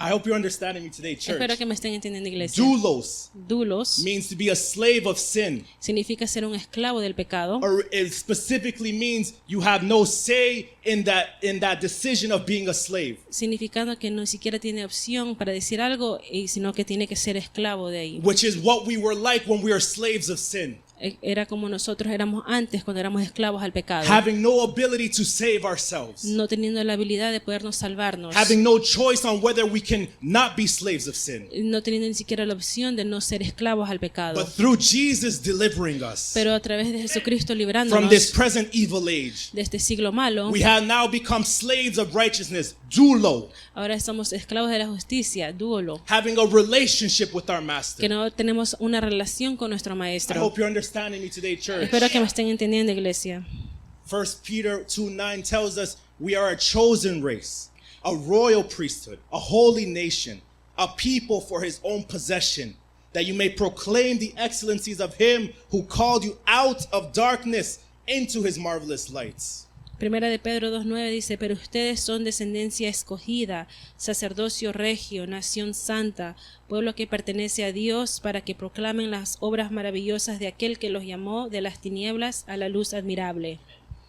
I hope you're understanding me today, church. Espero que me estén entendiendo, iglesia. Doulos Dulos means to be a slave of sin, significa ser un esclavo del pecado, or it specifically means you have no say in that decision of being a slave. significando que no siquiera tiene opción para decir algo, sino que tiene que ser esclavo de ahí. Which is what we were like when we were slaves of sin, Era como nosotros éramos antes cuando éramos esclavos al pecado, having no ability to save ourselves, no teniendo la habilidad de podernos salvarnos, having no choice on whether we can not be slaves of sin. no teniendo ni siquiera la opción de no ser esclavos al pecado. But through Jesus delivering us Pero a través de Jesucristo from librándonos this present evil age, de este siglo malo, we have now become slaves of righteousness, doulo, ahora somos esclavos de la justicia, duolo, having a relationship with our que master. no tenemos una relación con nuestro I maestro. hope you're understanding me today, church. Espero que me estén entendiendo, iglesia. 1 Peter 2:9 tells us we are a chosen race, a royal priesthood, a holy nation, a people for his own possession, that you may proclaim the excellencies of him who called you out of darkness into his marvelous lights. Primera de Pedro 2:9 dice, pero ustedes son descendencia escogida, sacerdocio regio, nación santa, pueblo que pertenece a Dios, para que proclamen las obras maravillosas de aquel que los llamó de las tinieblas a la luz admirable.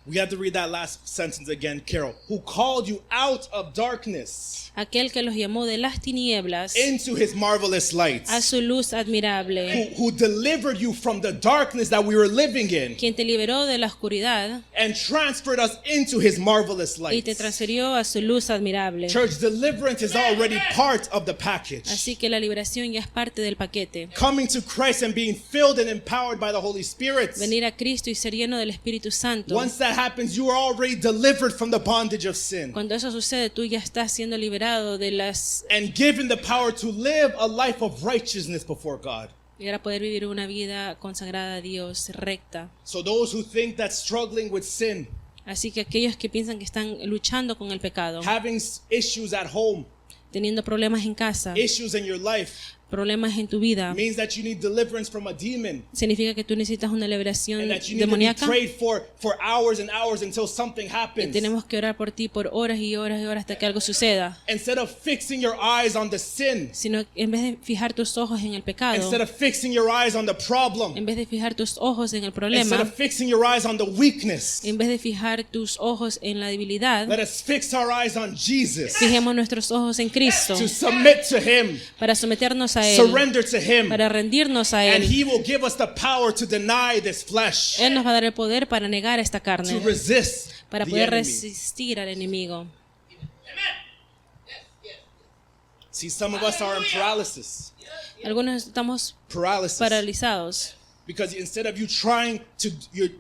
We have to read that last sentence again, Carol. Who called you out of darkness Aquel que los llamó de las tinieblas into his marvelous lights. a su luz admirable, Who delivered you from the darkness that we were living in quien te liberó de la oscuridad and transferred us into his marvelous y te lights. transfirió a su luz admirable. Church, deliverance is already part of the package. Así que la liberación ya es parte del paquete. Coming to Christ and being filled and empowered by the Holy Spirit. Venir a Cristo y ser lleno del Espíritu Santo. Once that happens, you are already delivered from the bondage of sin Cuando eso sucede, tú ya estás siendo liberado de las and given the power to live a life of righteousness before God. y ahora poder vivir una vida consagrada a Dios, recta. So those who think that struggling with sin, Así que aquellos que piensan que están luchando con el pecado, having issues at home, teniendo problemas en casa, issues in your life, problemas en tu vida, means that you need deliverance from a demon significa que tú necesitas una liberación and that you need to be demoníaca. prayed for hours and hours until something Y happens. tenemos que orar por ti por horas y horas y horas hasta que algo suceda. Instead of fixing your eyes on the sin, Sino en vez de fijar tus ojos en el pecado, instead of fixing your eyes on the problem, en vez de fijar tus ojos en el instead problema, of fixing your eyes on the weakness, en vez de fijar tus ojos en la debilidad, let us fix our eyes on Jesus, fijemos nuestros ojos en Cristo to submit to him, para someternos a Él, surrender to him, para rendirnos a and Él. he will give us the power to deny this flesh, Él nos va a dar el poder para negar esta to carne, resist para the poder enemy. resistir al enemigo. See, some of us are in paralysis. Algunos estamos Paralysis. paralizados Because instead of you trying to,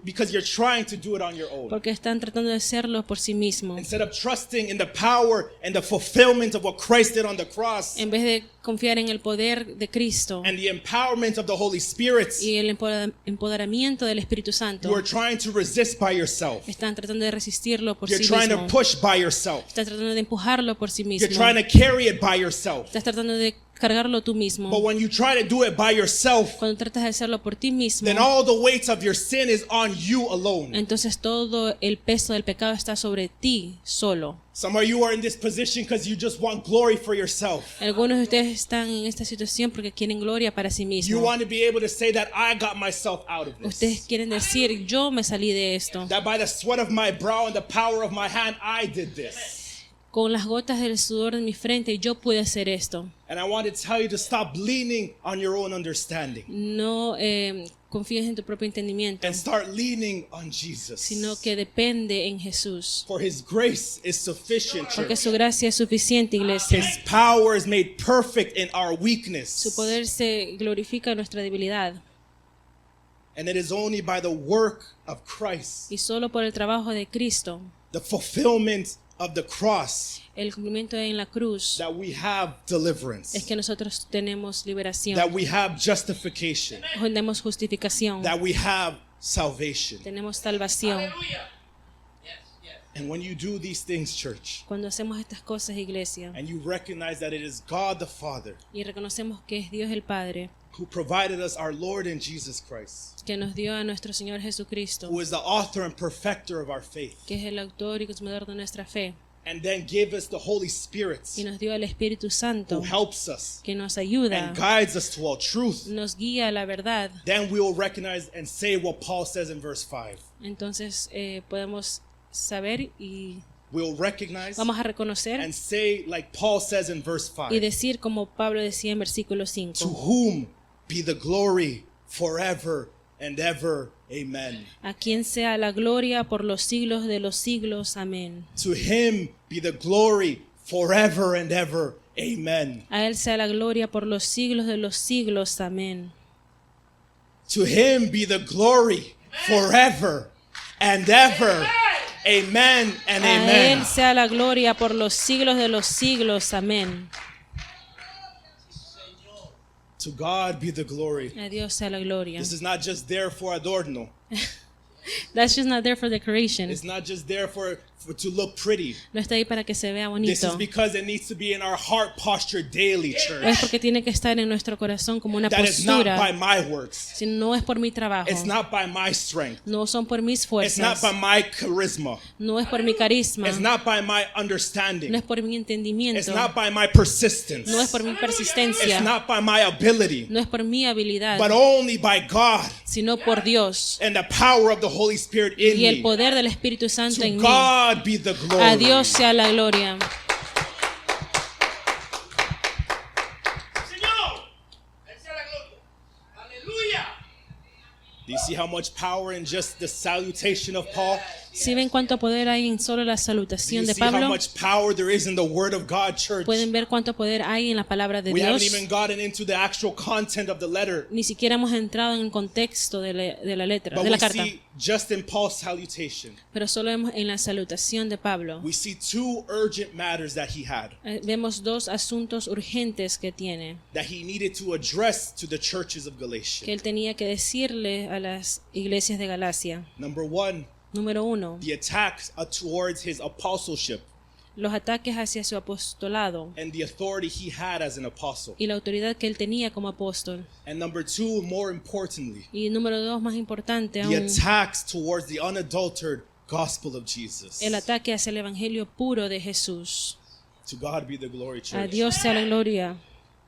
because you're trying to do it on your own. porque están tratando de hacerlo por sí mismos. Instead of trusting in the power and the fulfillment of what Christ did on the cross En vez de confiar en el poder de Cristo and the empowerment of the Holy Spirit, y el empoderamiento del Espíritu Santo, you are trying to resist by yourself. están tratando de resistirlo por You're sí trying to mismos. push by yourself. Están tratando de empujarlo por sí You're mismos. trying to carry it by yourself. Estás tratando de cargarlo tú But mismo. when you try to do it by yourself, Cuando tratas de hacerlo por ti mismo, then all the weight of your sin is on you alone. entonces todo el peso del pecado está sobre ti solo. Some of you are in this position because you just want glory for yourself. Algunos de ustedes están en esta situación porque quieren gloria para sí You mismos. want to be able to say that I got myself out of Ustedes this. quieren decir, yo me salí de esto. That by the sweat of my brow and the power of my hand, I did this. Con las gotas del sudor de mi frente yo pude hacer esto. And I want to tell you to stop leaning on your own understanding No confíes en tu propio entendimiento, and start leaning on Jesus. sino que depende en Jesús. For his grace is sufficient, Porque church. su gracia es suficiente, iglesia. His power is made perfect in our Su weakness. poder se glorifica en nuestra debilidad. And it is only by the work of Christ, Y solo por el trabajo de Cristo, the fulfillment of the cross, el cumplimiento en la cruz, that we have deliverance, es que nosotros tenemos liberación, that we have justification, tenemos justificación, that we have salvation. tenemos salvación. And when you do these things, church, Cuando hacemos estas cosas, iglesia, and you recognize that it is God the Father y reconocemos que es Dios el Padre, who provided us our Lord and Jesus Christ, que nos dio a nuestro Señor Jesucristo, who is the author and perfecter of our faith, que es el autor y consumador de nuestra fe, and then gave us the Holy Spirit y nos dio el Espíritu who Santo, helps us que nos ayuda, and guides us to all truth, nos guía a la verdad. then we will recognize and say what Paul says in verse 5. Entonces podemos saber y We'll recognize vamos a reconocer and say like Paul says in verse y 5, decir como Pablo decía en versículo to 5, whom be the glory forever and ever. Amen. a quien sea la gloria por los siglos de los siglos. Amén. To him be the glory forever and ever. Amen. A él sea la gloria por los siglos de los siglos. Amén. To him be the glory forever and ever. Amen and A amen. él sea la gloria por los siglos de los siglos. Amén. To God be the glory. A Dios sea la gloria. This is not just there for adorno. That's just not there for decoration. It's not just there for to look pretty. No está ahí para que se vea This is bonito. because it needs to be in our heart posture daily, Es church. porque tiene que estar en nuestro corazón como una That is not by postura. my works. Si no es por mi trabajo, It's not by my strength. no son por mis It's not fuerzas, by my charisma. no es por mi carisma, It's not by my no understanding. es por mi It's entendimiento, not by my persistence. no es por mi It's persistencia, not by my ability. no es por mi habilidad, But only by God sino por Dios and the power of the Holy Spirit in y el me. poder del Espíritu Santo To en mí. God be the glory. A Dios sea la gloria. Señor, Él sea la gloria. Aleluya. Do you see how much power in just the salutation of Paul? ¿Sí ven cuánto poder hay en solo la Do you salutación de see how Pablo? much power there is in the Word of God, church? ¿Pueden ver cuánto poder hay en la palabra de We haven't Dios? even gotten into the actual content of the letter. Ni siquiera hemos entrado en el contexto de la letra, But de we la carta. see just in Paul's salutation, Pero solo vemos en la salutación de Pablo. we see two urgent matters that he had, Vemos dos asuntos urgentes que tiene, that he needed to address to the churches of que Galatia. él tenía que decirle a las iglesias de Galacia. Number one, Número 1, the attacks towards his apostleship los ataques hacia su apostolado and the authority he had as an apostle. y la autoridad que él tenía como apóstol. And number two, more importantly, Y número 2, más importante the aún, attacks towards the unadulterated gospel of Jesus. el ataque hacia el evangelio puro de Jesús. To God be the glory, A church. Dios sea la gloria.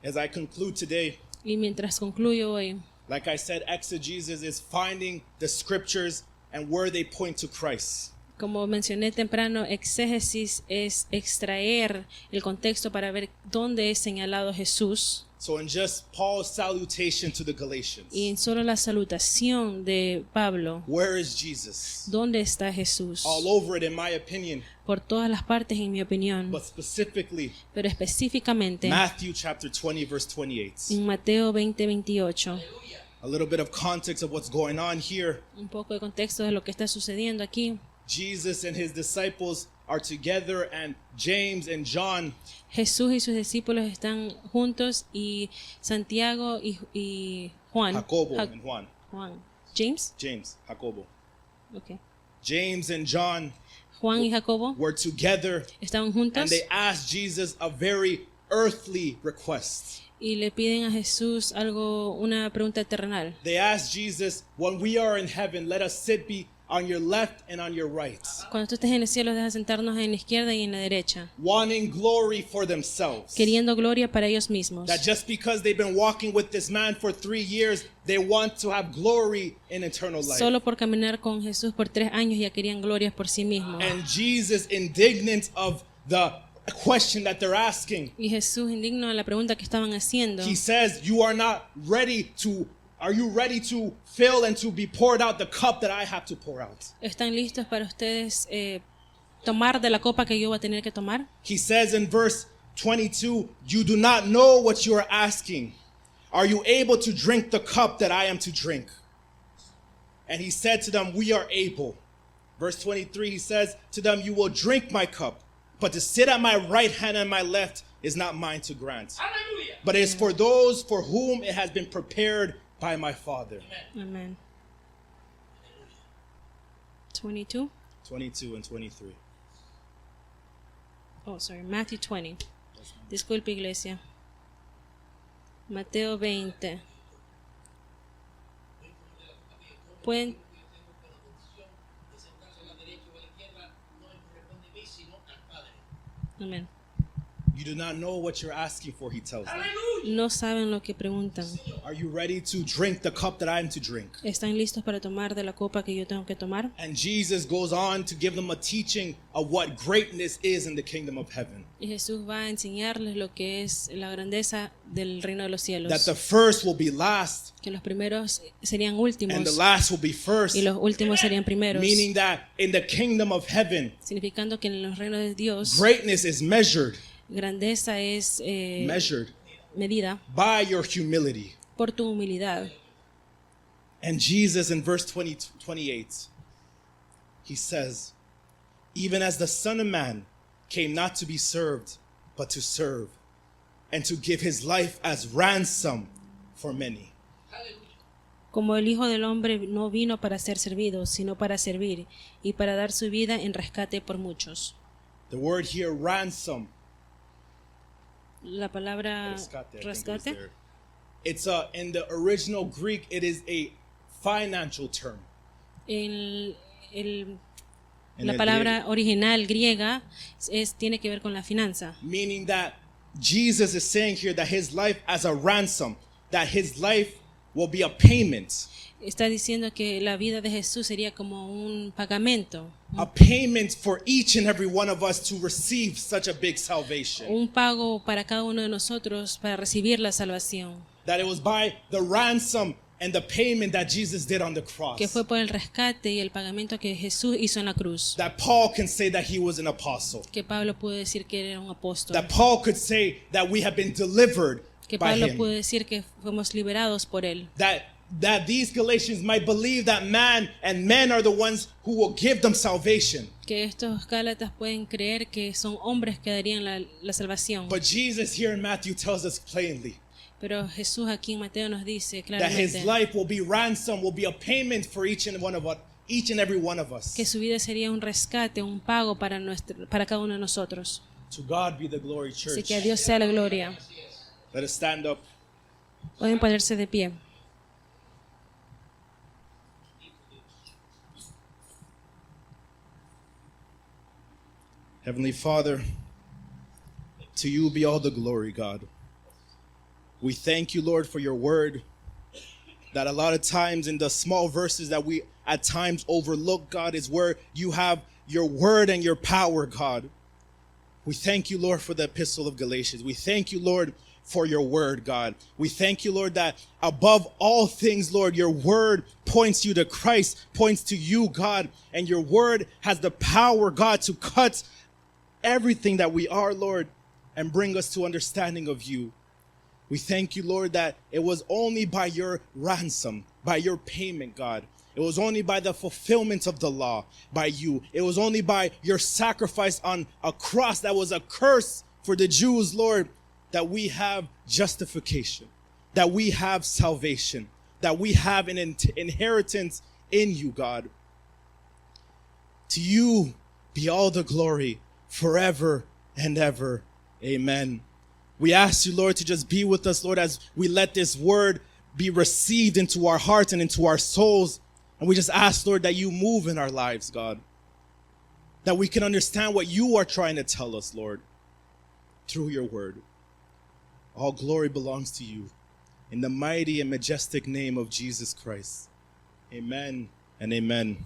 As I conclude today, Y mientras concluyo hoy, like I said, exegesis is finding the scriptures and where they point to Christ. como mencioné temprano, exégesis es extraer el contexto para ver dónde es señalado Jesús. So in just Paul's salutation to the Galatians, Y en solo la salutación de Pablo, where is Jesus? ¿dónde está Jesús? All over it, in my opinion, Por todas las partes, en mi opinión, but specifically pero específicamente Matthew chapter 20, verse 28. en Mateo 20:28. A little bit of context of what's going on here. Un poco de contexto de lo que está sucediendo aquí. Jesus and his disciples are together, and James and John, Jesús y sus discípulos están juntos y Santiago y Juan. Jacobo Ja- and Juan, Juan. James. James, Jacobo, Okay. James and John Juan y Jacobo were together, estaban and juntos they asked Jesus a very earthly request. y le piden a Jesús algo, una pregunta terrenal. They ask Jesus, when we are in heaven, let us sit be on your left and on your right, Cuando tú estés en el cielo, deja sentarnos en la izquierda y en la derecha, wanting glory for themselves. queriendo gloria para ellos mismos. That just because they've been walking with this man for 3 years, they want to have glory in eternal life. Solo por caminar con Jesús por 3 años ya querían glorias por sí mismos. And Jesus, indignant of the question that they're asking, Y Jesús, indigno de la pregunta que estaban haciendo, he says, are you ready to fill and to be poured out the cup that I have to pour out? ¿están listos para ustedes tomar de la copa que yo voy a tener que tomar? He says in verse 22, you do not know what you are asking. Are you able to drink the cup that I am to drink? And he said to them, we are able. Verse 23, he says to them, you will drink my cup, but to sit at my right hand and my left is not mine to grant, Hallelujah. but it is for those for whom it has been prepared by my Father. Amén. 22. 22 and 23. Oh, sorry, Matthew 20. Disculpe, iglesia. Mateo 20. Pueden, amén. You do not know what you're asking for, he tells them. Hallelujah. No saben lo que preguntan. Are you ready to drink the cup that I am to drink? ¿Están listos para tomar de la copa que yo tengo que tomar? And Jesus goes on to give them a teaching of what greatness is in the kingdom of heaven. Y Jesús va a enseñarles lo que es la grandeza del reino de los cielos. That the first will be last Que los primeros serían and the últimos last will be first. y los últimos serían primeros. Meaning that in the kingdom of heaven, Significando que en los reinos de Dios, greatness is measured grandeza es medida by your humility. por tu humildad. And Jesus in verse 28, he says, even as the Son of Man came not to be served, but to serve, and to give his life as ransom for many. Como el Hijo del Hombre no vino para ser servido, sino para servir y para dar su vida en rescate por muchos. The word here, ransom, La palabra rescate, I think it was rescate there. It's in the original Greek, it is a financial term. en En la el palabra original griega tiene que ver con la finanza. Meaning that Jesus is saying here that his life as a ransom, that his life will be a payment. Está diciendo que la vida de Jesús sería como un pagamento, A payment for each and every one of us to receive such a big salvation. un pago para cada uno de nosotros para recibir la salvación, That it was by the ransom and the payment that Jesus did on the cross. que fue por el rescate y el pagamento que Jesús hizo en la cruz. That Paul can say that he was an apostle. Que Pablo pudo decir que era un apóstol. That Paul could say that we have been delivered Que by Pablo him. pudo decir que fuimos liberados por él. That these Galatians might believe that man and men are the ones who will give them salvation. Que estos Gálatas pueden creer que son hombres que darían la salvación. But Jesus here in Matthew tells us plainly Pero Jesús aquí en Mateo nos dice that his claramente life will be ransom, will be a payment for each and every one of us. que su vida sería un rescate, un pago para cada uno de nosotros. To God be the glory, Así church. que a Dios sea la gloria. Let us stand up. Pueden ponerse de pie. Heavenly Father, to you be all the glory, God. We thank you, Lord, for your word. That a lot of times in the small verses that we at times overlook, God, is where you have your word and your power, God. We thank you, Lord, for the epistle of Galatians. We thank you, Lord, for your word, God. We thank you, Lord, that above all things, Lord, your word points you to Christ, points to you, God, and your word has the power, God, to cut everything that we are, Lord, and bring us to understanding of you. We thank you, Lord, that it was only by your ransom, by your payment, God. It was only by the fulfillment of the law, by you. It was only by your sacrifice on a cross that was a curse for the Jews, Lord, that we have justification, that we have salvation, that we have an inheritance in you, God. To you be all the glory forever and ever. Amen. We ask you, Lord, to just be with us, Lord, as we let this word be received into our hearts and into our souls. And we just ask, Lord, that you move in our lives, God. That we can understand what you are trying to tell us, Lord, through your word. All glory belongs to you. In the mighty and majestic name of Jesus Christ. Amen and amen.